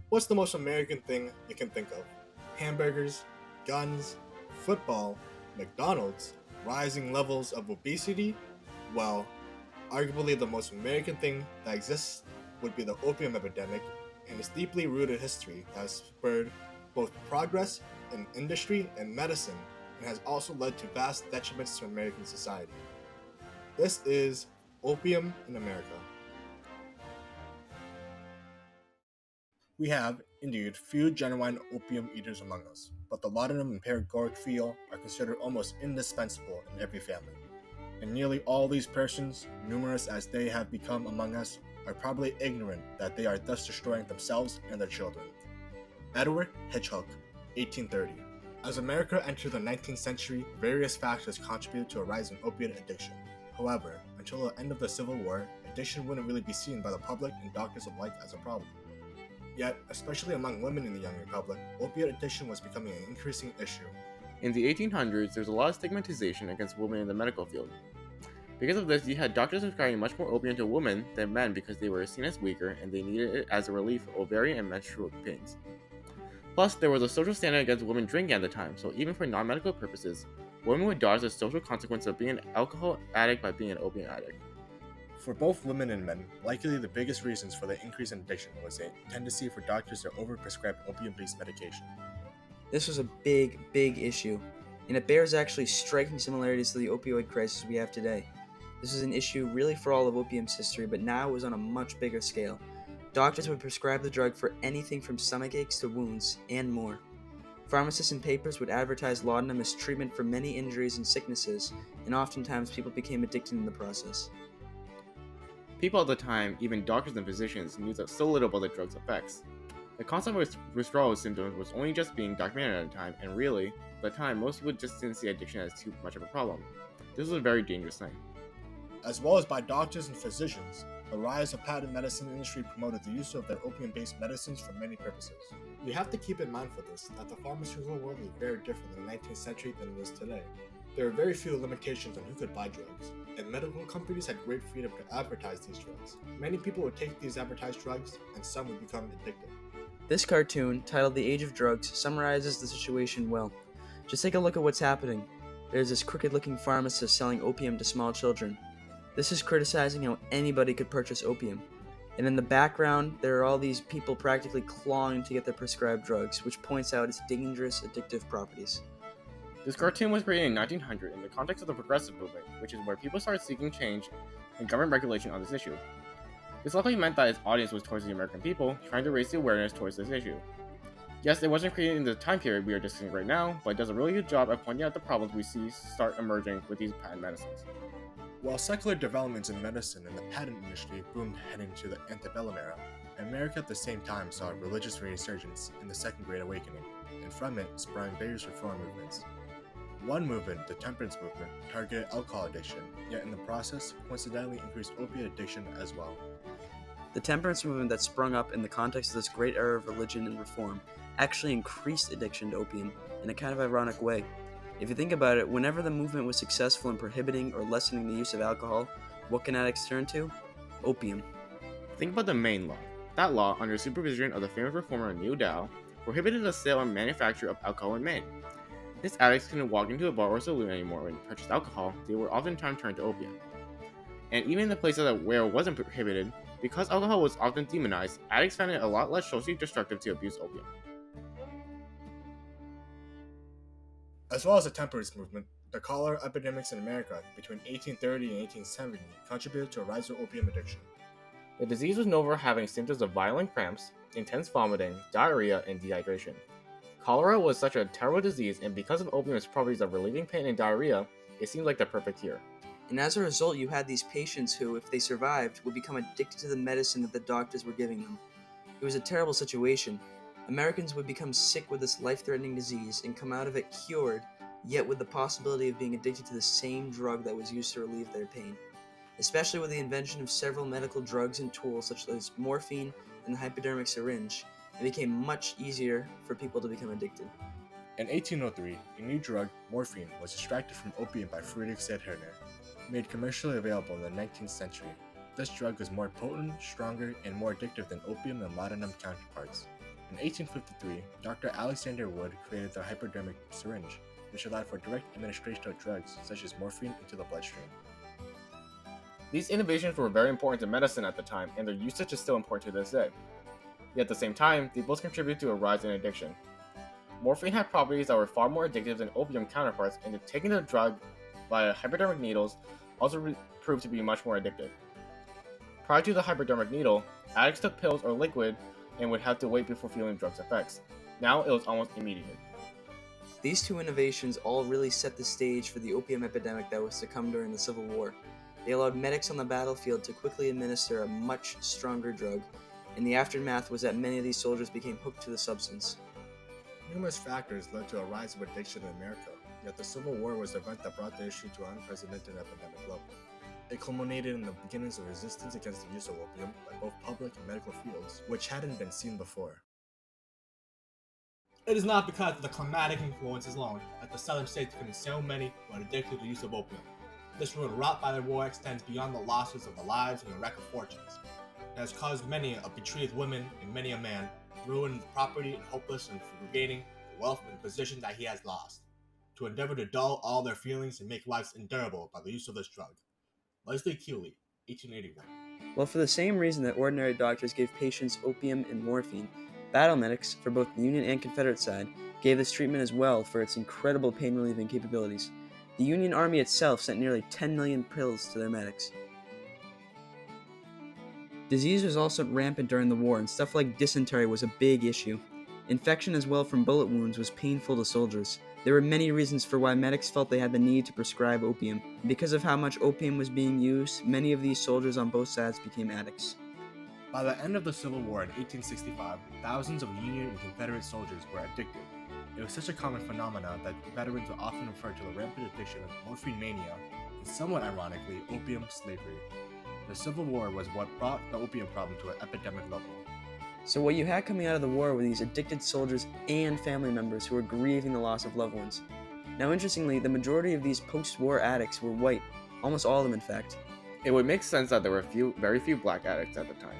What's the most American thing you can think of? Hamburgers, guns, football, McDonald's, rising levels of obesity? Well, arguably the most American thing that exists would be the opium epidemic and its deeply rooted history that has spurred both progress in industry and medicine and has also led to vast detriments to American society. This is Opium in America. We have, indeed, few genuine opium eaters among us, but the laudanum and paregoric feel are considered almost indispensable in every family. And nearly all these persons, numerous as they have become among us, are probably ignorant that they are thus destroying themselves and their children. Edward Hitchcock, 1830. As America entered the 19th century, various factors contributed to a rise in opiate addiction. However, until the end of the Civil War, addiction wouldn't really be seen by the public and doctors alike as a problem. Yet, especially among women in the younger public, opiate addiction was becoming an increasing issue. In the 1800s, there was a lot of stigmatization against women in the medical field. Because of this, you had doctors prescribing much more opium to women than men because they were seen as weaker and they needed it as a relief for ovarian and menstrual pains. Plus, there was a social standard against women drinking at the time, so even for non-medical purposes, women would dodge the social consequence of being an alcohol addict by being an opium addict. For both women and men, likely the biggest reasons for the increase in addiction was a tendency for doctors to overprescribe opium-based medication. This was a big issue, and it bears actually striking similarities to the opioid crisis we have today. This was an issue really for all of opium's history, but now it was on a much bigger scale. Doctors would prescribe the drug for anything from stomach aches to wounds, and more. Pharmacists and papers would advertise laudanum as treatment for many injuries and sicknesses, and oftentimes people became addicted in the process. People at the time, even doctors and physicians, knew so little about the drug's effects. The constant withdrawal symptoms was only just being documented at the time, and really, at the time, most people just didn't see addiction as too much of a problem. This was a very dangerous thing. As well as by doctors and physicians, the rise of patent medicine industry promoted the use of their opium-based medicines for many purposes. We have to keep in mind for this that the pharmaceutical world is very different in the 19th century than it is today. There are very few limitations on who could buy drugs, and medical companies had great freedom to advertise these drugs. Many people would take these advertised drugs, and some would become addicted. This cartoon, titled The Age of Drugs, summarizes the situation well. Just take a look at what's happening. There's this crooked-looking pharmacist selling opium to small children. This is criticizing how anybody could purchase opium. And in the background, there are all these people practically clawing to get their prescribed drugs, which points out its dangerous, addictive properties. This cartoon was created in 1900 in the context of the progressive movement, which is where people started seeking change and government regulation on this issue. This likely meant that its audience was towards the American people, trying to raise the awareness towards this issue. Yes, it wasn't created in the time period we are discussing right now, but it does a really good job at pointing out the problems we see start emerging with these patent medicines. While secular developments in medicine and the patent industry boomed heading to the antebellum era, America at the same time saw a religious resurgence in the Second Great Awakening, and from it sprang various reform movements. One movement, the temperance movement, targeted alcohol addiction, yet in the process, coincidentally increased opiate addiction as well. The temperance movement that sprung up in the context of this great era of religion and reform actually increased addiction to opium in a kind of ironic way. If you think about it, whenever the movement was successful in prohibiting or lessening the use of alcohol, what can addicts turn to? Opium. Think about the Maine Law. That law, under supervision of the famous reformer New Dow, prohibited the sale and manufacture of alcohol in Maine. Since addicts couldn't walk into a bar or saloon anymore and purchase alcohol, they would oftentimes turn to opium. And even in the places where it wasn't prohibited, because alcohol was often demonized, addicts found it a lot less socially destructive to abuse opium. As well as the temperance movement, the cholera epidemics in America between 1830 and 1870 contributed to a rise of opium addiction. The disease was known for having symptoms of violent cramps, intense vomiting, diarrhea, and dehydration. Cholera was such a terrible disease, and because of opium's properties of relieving pain and diarrhea, it seemed like the perfect cure. And as a result, you had these patients who, if they survived, would become addicted to the medicine that the doctors were giving them. It was a terrible situation. Americans would become sick with this life-threatening disease and come out of it cured, yet with the possibility of being addicted to the same drug that was used to relieve their pain. Especially with the invention of several medical drugs and tools such as morphine and the hypodermic syringe, it became much easier for people to become addicted. In 1803, a new drug, morphine, was extracted from opium by Friedrich Sedherner. Made commercially available in the 19th century, this drug was more potent, stronger, and more addictive than opium and laudanum counterparts. In 1853, Dr. Alexander Wood created the hypodermic syringe, which allowed for direct administration of drugs such as morphine into the bloodstream. These innovations were very important to medicine at the time, and their usage is still important to this day. Yet at the same time, they both contributed to a rise in addiction. Morphine had properties that were far more addictive than opium counterparts, and taking the drug via hypodermic needles also proved to be much more addictive. Prior to the hypodermic needle, addicts took pills or liquid and would have to wait before feeling the drug's effects. Now it was almost immediate. These two innovations all really set the stage for the opium epidemic that was to come during the Civil War. They allowed medics on the battlefield to quickly administer a much stronger drug, and the aftermath was that many of these soldiers became hooked to the substance. Numerous factors led to a rise of addiction in America, yet the Civil War was the event that brought the issue to an unprecedented epidemic level. It culminated in the beginnings of resistance against the use of opium by both public and medical fields, which hadn't been seen before. It is not because of the climatic influences alone that the southern states became so many who are addicted to the use of opium. This ruin wrought by the war extends beyond the losses of the lives and the wreck of fortunes. It has caused many a betrayed woman and many a man ruined property and hopeless and regaining the wealth and position that he has lost, to endeavor to dull all their feelings and make lives endurable by the use of this drug. Leslie Keeley, 1881. Well, for the same reason that ordinary doctors gave patients opium and morphine, battle medics, for both the Union and Confederate side, gave this treatment as well for its incredible pain-relieving capabilities. The Union Army itself sent nearly 10 million pills to their medics. Disease was also rampant during the war, and stuff like dysentery was a big issue. Infection as well from bullet wounds was painful to soldiers. There were many reasons for why medics felt they had the need to prescribe opium. Because of how much opium was being used, many of these soldiers on both sides became addicts. By the end of the Civil War in 1865, thousands of Union and Confederate soldiers were addicted. It was such a common phenomenon that veterans would often refer to the rampant addiction of morphine mania and, somewhat ironically, opium slavery. The Civil War was what brought the opium problem to an epidemic level. So what you had coming out of the war were these addicted soldiers and family members who were grieving the loss of loved ones. Now interestingly, the majority of these post-war addicts were white, almost all of them in fact. It would make sense that there were very few black addicts at the time.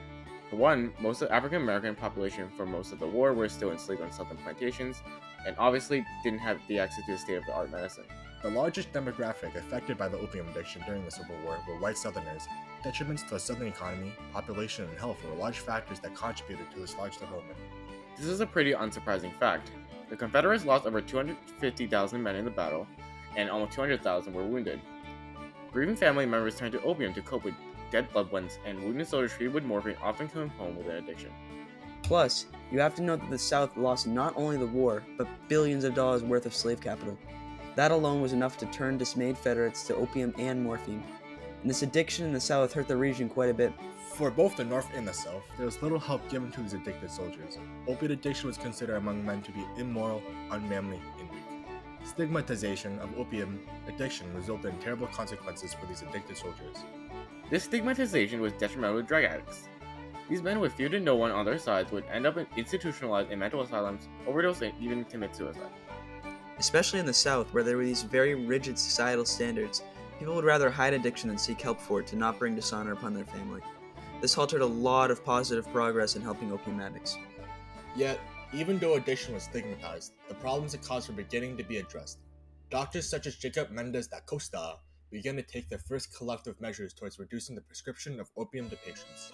For one, most of the African American population for most of the war were still enslaved on southern plantations, and obviously didn't have the access to state-of-the-art medicine. The largest demographic affected by the opium addiction during the Civil War were white Southerners. Detriments to the Southern economy, population, and health were large factors that contributed to this large development. This is a pretty unsurprising fact. The Confederates lost over 250,000 men in the battle, and almost 200,000 were wounded. Grieving family members turned to opium to cope with dead loved ones, and wounded soldiers treated with morphine often came home with an addiction. Plus, you have to note that the South lost not only the war, but billions of dollars worth of slave capital. That alone was enough to turn dismayed Confederates to opium and morphine. And this addiction in the South hurt the region quite a bit. For both the North and the South, there was little help given to these addicted soldiers. Opiate addiction was considered among men to be immoral, unmanly, and weak. Stigmatization of opium addiction resulted in terrible consequences for these addicted soldiers. This stigmatization was detrimental to drug addicts. These men with few to no one on their sides would end up institutionalized in mental asylums, overdose, and even commit suicide. Especially in the South, where there were these very rigid societal standards, people would rather hide addiction than seek help for it to not bring dishonor upon their family. This halted a lot of positive progress in helping opium addicts. Yet, even though addiction was stigmatized, the problems it caused were beginning to be addressed. Doctors such as Jacob Mendez da Costa began to take their first collective measures towards reducing the prescription of opium to patients.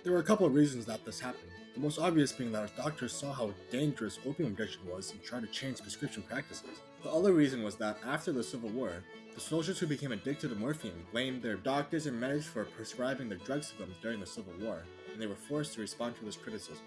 There were a couple of reasons that this happened. The most obvious being that doctors saw how dangerous opium addiction was and tried to change prescription practices. The other reason was that after the Civil War, the soldiers who became addicted to morphine blamed their doctors and medics for prescribing the drugs to them during the Civil War, and they were forced to respond to this criticism.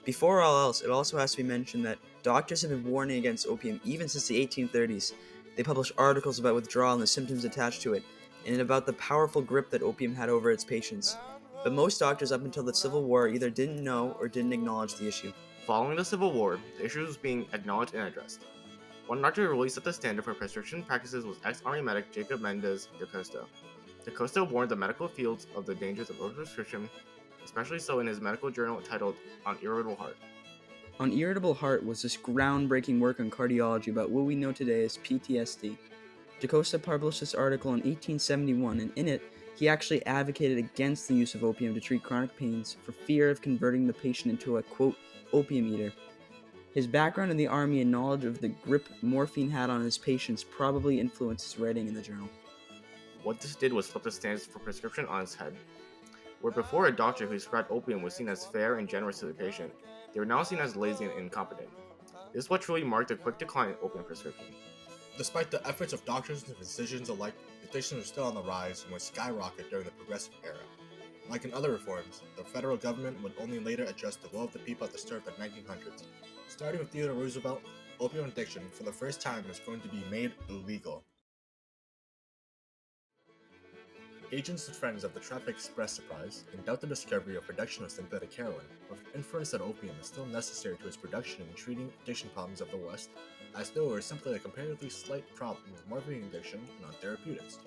Before all else, it also has to be mentioned that doctors have been warning against opium even since the 1830s. They published articles about withdrawal and the symptoms attached to it, and about the powerful grip that opium had over its patients. But most doctors up until the Civil War either didn't know or didn't acknowledge the issue. Following the Civil War, the issue was being acknowledged and addressed. One doctor who really set the standard for prescription practices was ex-Army medic Jacob Mendez da Costa. Da Costa warned the medical fields of the dangers of overprescription, especially so in his medical journal titled On Irritable Heart. On Irritable Heart was this groundbreaking work on cardiology about what we know today as PTSD. Da Costa published this article in 1871, and in it He actually advocated against the use of opium to treat chronic pains for fear of converting the patient into a, quote, opium eater. His background in the army and knowledge of the grip morphine had on his patients probably influenced his writing in the journal. What this did was flip the standards for prescription on its head. Where before a doctor who prescribed opium was seen as fair and generous to the patient, they were now seen as lazy and incompetent. This is what truly marked a quick decline in opium prescription. Despite the efforts of doctors and physicians alike, addiction was still on the rise and would skyrocket during the Progressive Era. Like in other reforms, the federal government would only later address the will of the people at the start of the 1900s. Starting with Theodore Roosevelt, opium addiction for the first time was going to be made illegal. Agents and friends of the traffic expressed surprise and doubt the discovery of production of synthetic heroin, with inference that opium is still necessary to its production in treating addiction problems of the West, as though it were simply a comparatively slight problem with morphine addiction, not therapeutics,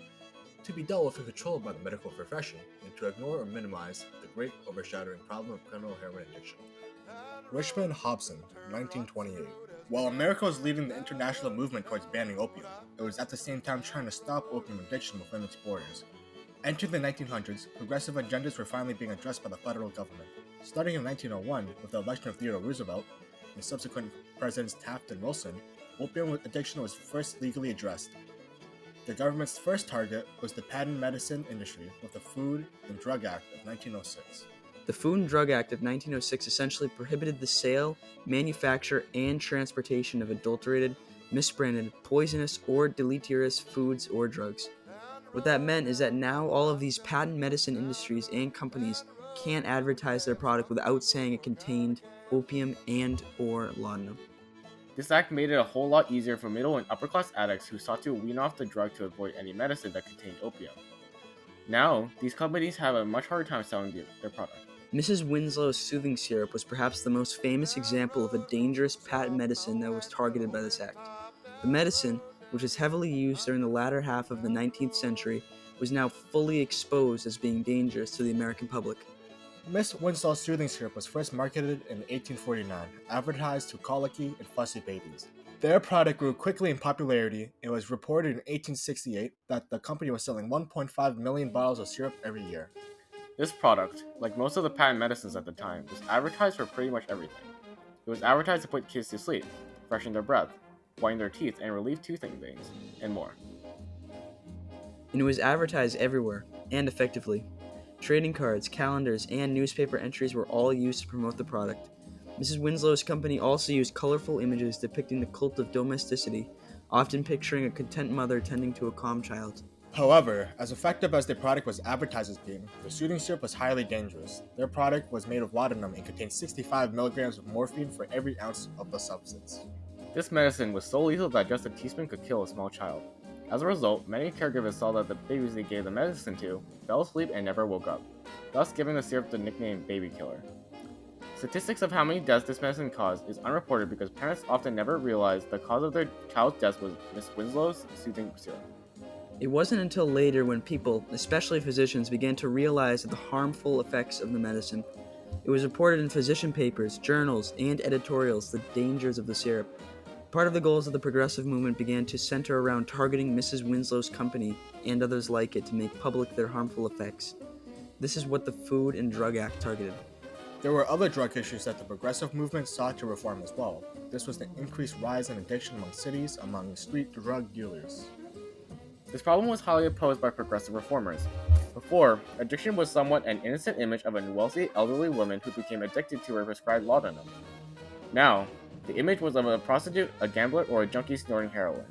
to be dealt with and controlled by the medical profession, and to ignore or minimize the great overshadowing problem of criminal heroin addiction. Richmond Hobson, 1928. While America was leading the international movement towards banning opium, it was at the same time trying to stop opium addiction within its borders. Entering the 1900s, progressive agendas were finally being addressed by the federal government. Starting in 1901, with the election of Theodore Roosevelt, and subsequent presidents Taft and Wilson, opium addiction was first legally addressed. The government's first target was the patent medicine industry with the Food and Drug Act of 1906. The Food and Drug Act of 1906 essentially prohibited the sale, manufacture, and transportation of adulterated, misbranded, poisonous, or deleterious foods or drugs. What that meant is that now all of these patent medicine industries and companies can't advertise their product without saying it contained opium and or laudanum. This act made it a whole lot easier for middle and upper class addicts who sought to wean off the drug to avoid any medicine that contained opium. Now, these companies have a much harder time selling their product. Mrs. Winslow's soothing syrup was perhaps the most famous example of a dangerous patent medicine that was targeted by this act. The medicine, which was heavily used during the latter half of the 19th century, was now fully exposed as being dangerous to the American public. Miss Winslow's soothing syrup was first marketed in 1849, advertised to colicky and fussy babies. Their product grew quickly in popularity. It was reported in 1868 that the company was selling 1.5 million bottles of syrup every year. This product, like most of the patent medicines at the time, was advertised for pretty much everything. It was advertised to put kids to sleep, freshen their breath, whiten their teeth, and relieve toothache pains, and more. And it was advertised everywhere, and effectively. Trading cards, calendars, and newspaper entries were all used to promote the product. Mrs. Winslow's company also used colorful images depicting the cult of domesticity, often picturing a content mother tending to a calm child. However, as effective as their product was advertised as being, the soothing syrup was highly dangerous. Their product was made of laudanum and contained 65 milligrams of morphine for every ounce of the substance. This medicine was so lethal that just a teaspoon could kill a small child. As a result, many caregivers saw that the babies they gave the medicine to fell asleep and never woke up, thus giving the syrup the nickname baby killer. Statistics of how many deaths this medicine caused is unreported because parents often never realized the cause of their child's death was Miss Winslow's soothing syrup. It wasn't until later when people, especially physicians, began to realize the harmful effects of the medicine. It was reported in physician papers, journals, and editorials the dangers of the syrup. Part of the goals of the progressive movement began to center around targeting Mrs. Winslow's company and others like it to make public their harmful effects. This is what the Food and Drug Act targeted. There were other drug issues that the progressive movement sought to reform as well. This was the increased rise in addiction among cities among street drug dealers. This problem was highly opposed by progressive reformers. Before, addiction was somewhat an innocent image of a wealthy elderly woman who became addicted to her prescribed laudanum. Now, the image was of a prostitute, a gambler, or a junkie snorting heroin.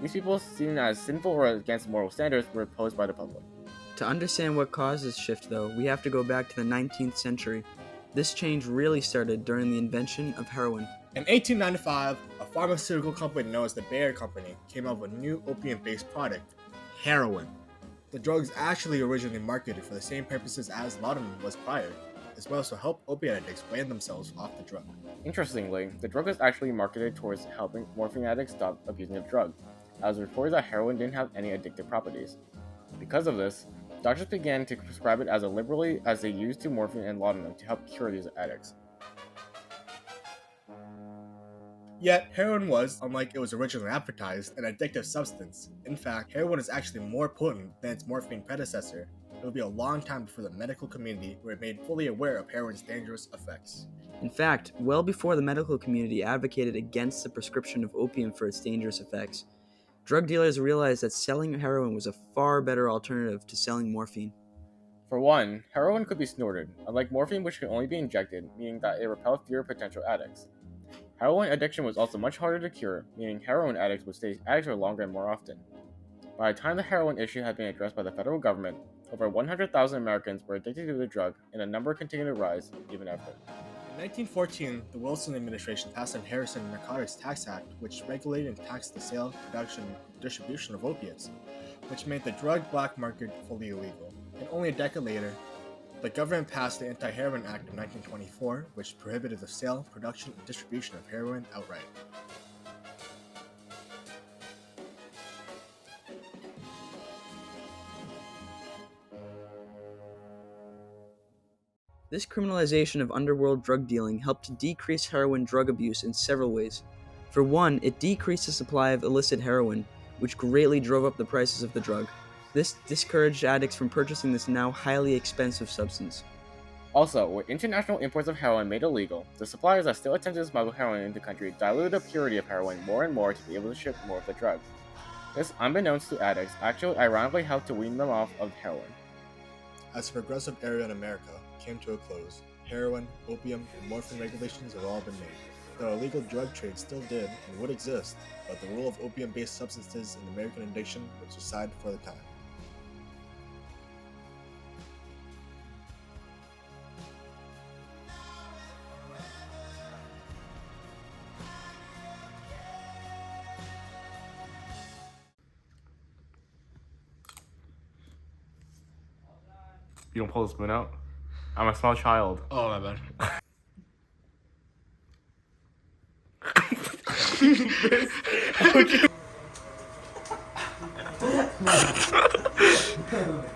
These people, seen as sinful or against moral standards, were opposed by the public. To understand what caused this shift, though, we have to go back to the 19th century. This change really started during the invention of heroin. In 1895, a pharmaceutical company known as the Bayer Company came up with a new opium-based product, heroin. The drug is actually originally marketed for the same purposes as laudanum was prior, as well as to help opiate addicts wean themselves off the drug. Interestingly, the drug was actually marketed towards helping morphine addicts stop abusing the drug, as reported that heroin didn't have any addictive properties. Because of this, doctors began to prescribe it as liberally as they used to morphine and laudanum to help cure these addicts. Yet, heroin was, unlike it was originally advertised, an addictive substance. In fact, heroin is actually more potent than its morphine predecessor. it would be a long time before the medical community were made fully aware of heroin's dangerous effects. In fact, well before the medical community advocated against the prescription of opium for its dangerous effects, drug dealers realized that selling heroin was a far better alternative to selling morphine. For one, heroin could be snorted, unlike morphine which could only be injected, meaning that it repelled fewer potential addicts. Heroin addiction was also much harder to cure, meaning heroin addicts would stay addicts for longer and more often. By the time the heroin issue had been addressed by the federal government, over 100,000 Americans were addicted to the drug, and the number continued to rise even after. In 1914, the Wilson administration passed the Harrison Narcotics Tax Act, which regulated and taxed the sale, production, and distribution of opiates, which made the drug black market fully illegal. And only a decade later, the government passed the Anti-Heroin Act of 1924, which prohibited the sale, production, and distribution of heroin outright. This criminalization of underworld drug dealing helped to decrease heroin drug abuse in several ways. For one, it decreased the supply of illicit heroin, which greatly drove up the prices of the drug. This discouraged addicts from purchasing this now highly expensive substance. Also, with international imports of heroin made illegal, the suppliers that still attempted to smuggle heroin into the country diluted the purity of heroin more and more to be able to ship more of the drug. This, unbeknownst to addicts, actually ironically helped to wean them off of heroin. As the progressive era in America came to a close, heroin, opium, and morphine regulations have all been made. The illegal drug trade still did and would exist, but the role of opium-based substances in American addiction was decided for the time. You don't pull the spoon out? I'm a small child. Oh, my bad.